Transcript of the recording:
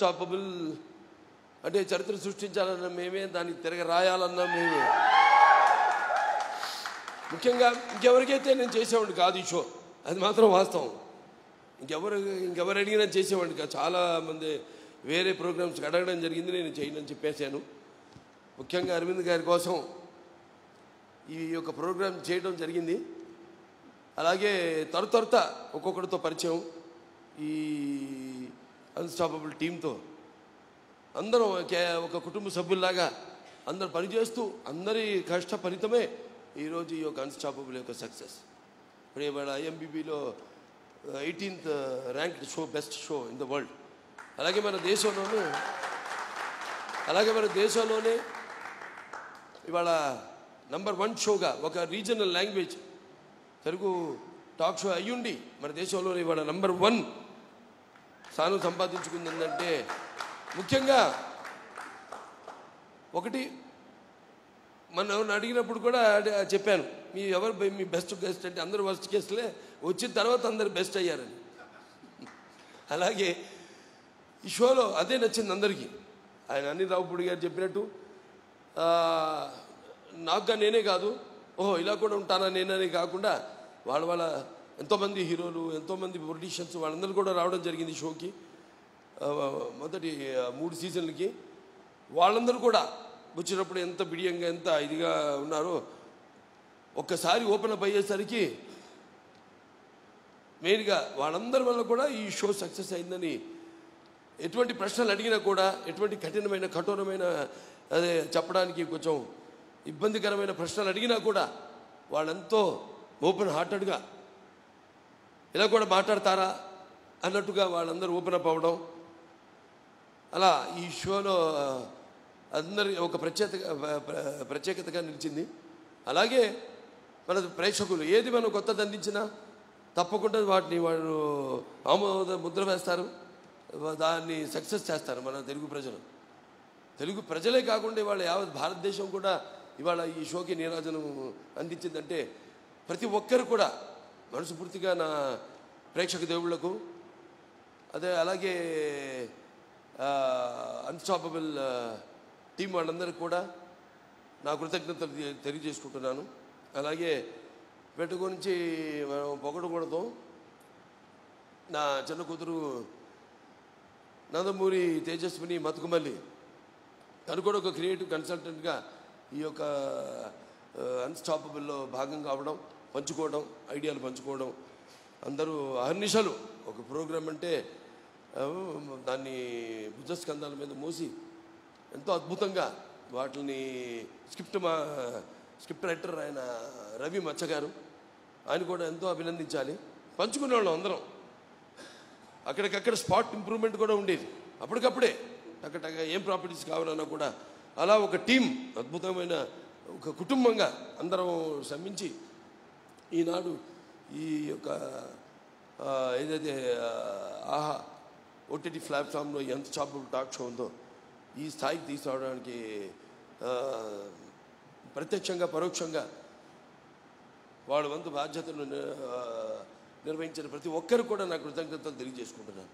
Unstoppable అంటే చరిత్ర సృష్టించాలన్న మేమే, దాన్ని తిరగ రాయాలన్నా మేమే. ముఖ్యంగా ఇంకెవరికైతే నేను చేసేవాడిని కాదు ఈ షో, అది మాత్రం వాస్తవం. ఇంకెవరు అడిగినా చేసేవాడిని కాదు. చాలామంది వేరే ప్రోగ్రామ్స్కి అడగడం జరిగింది, నేను చేయనని చెప్పేశాను. ముఖ్యంగా అరవింద్ గారి కోసం ఈ యొక్క ప్రోగ్రాం చేయడం జరిగింది. అలాగే తరుతరుత ఒక్కొక్కరితో పరిచయం, ఈ అన్స్టాపబుల్ టీంతో అందరం ఒక కుటుంబ సభ్యుల్లాగా అందరు పనిచేస్తూ అందరి కష్టఫలితమే ఈరోజు ఈ యొక్క అన్స్టాపబుల్ యొక్క సక్సెస్. ఇప్పుడు ఇవాళ IMDbలో 18th ranked show, best show in the world. అలాగే మన దేశంలోనే ఇవాళ నంబర్ 1 షోగా ఒక regional language Telugu talk show అయ్యుండి మన దేశంలోనే ఇవాళ నంబర్ 1 స్థానం సంపాదించుకుందంటే ముఖ్యంగా ఒకటి, మనం అడిగినప్పుడు కూడా చెప్పాను, మీ బెస్ట్ గెస్ట్ అంటే అందరూ వర్స్ట్ గెస్ట్లే, వచ్చిన తర్వాత అందరు బెస్ట్ అయ్యారని. అలాగే ఈ షోలో అదే నచ్చింది అందరికీ. ఆయన అనిల్ రావుపూడి గారు చెప్పినట్టు నాకుగా నేనే కాదు, ఓహో ఇలా కూడా ఉంటానా నేనని కాకుండా వాళ్ళ ఎంతోమంది హీరోలు, ఎంతోమంది పొలిటీషియన్స్ వాళ్ళందరూ కూడా రావడం జరిగింది షోకి. మొదటి 3 సీజన్లకి వాళ్ళందరూ కూడా వచ్చినప్పుడు ఎంత బిడియంగా, ఎంత ఇదిగా ఉన్నారో ఒక్కసారి ఓపెన్ అప్ అయ్యేసరికి మెయిన్గా వాళ్ళందరి వల్ల కూడా ఈ షో సక్సెస్ అయిందని, ఎటువంటి ప్రశ్నలు అడిగినా కూడా, ఎటువంటి కఠోరమైన అదే చెప్పడానికి కొంచెం ఇబ్బందికరమైన ప్రశ్నలు అడిగినా కూడా వాళ్ళెంతో ఓపెన్ హార్టెడ్గా ఇలా కూడా మాట్లాడతారా అన్నట్టుగా వాళ్ళందరూ ఓపెన్ అప్ అవ్వడం, అలా ఈ షోలో అందరి ఒక ప్రత్యేకతగా నిలిచింది. అలాగే మన ప్రేక్షకులు ఏది మనం కొత్తది అందించినా తప్పకుండా వాటిని వాళ్ళు ఆమోద ముద్ర వేస్తారు, దాన్ని సక్సెస్ చేస్తారు. మన తెలుగు ప్రజలే కాకుండా ఇవాళ యావత్ భారతదేశం కూడా ఇవాళ ఈ షోకి నీరాజనం అందించిందంటే ప్రతి ఒక్కరు కూడా మనస్ఫూర్తిగా నా ప్రేక్షక దేవుళ్లకు, అలాగే అన్స్టాపబుల్ టీం వాళ్ళందరికీ కూడా నా కృతజ్ఞతలు తెలియజేసుకుంటున్నాను. అలాగే వీటి గురించి మనం పొగడకూడదు. నా చిన్న కూతురు నందమూరి తేజస్విని మతుకుమల్లి, తను కూడా ఒక క్రియేటివ్ కన్సల్టెంట్గా ఈ యొక్క అన్స్టాపబుల్లో భాగంగా అవడం, పంచుకోవడం, ఐడియాలు పంచుకోవడం, అందరూ అహర్నిశలు ఒక ప్రోగ్రాం అంటే దాన్ని భుజస్కంధాల మీద మోసి ఎంతో అద్భుతంగా వాటిని స్క్రిప్ట్ రైటర్ ఆయన రవి మచ్చ గారు, ఆయన కూడా ఎంతో అభినందించాలి. పంచుకునే వాళ్ళం అందరం, అక్కడికక్కడ స్పాట్ ఇంప్రూవ్మెంట్ కూడా ఉండేది అప్పటికప్పుడే, టక ఏం ప్రాపర్టీస్ కావాలన్నా కూడా అలా ఒక టీం, అద్భుతమైన ఒక కుటుంబంగా అందరం శ్రమించి ఈనాడు ఈ యొక్క ఏదైతే ఆహా OTT ప్లాట్ఫామ్లో అన్స్టాపబుల్ టాక్ షో ఉందో ఈ స్థాయికి తీసుకురావడానికి ప్రత్యక్షంగా పరోక్షంగా వాళ్ళ వంతు బాధ్యతను నిర్వహించిన ప్రతి ఒక్కరు కూడా నా కృతజ్ఞతలు తెలియజేసుకుంటున్నాను.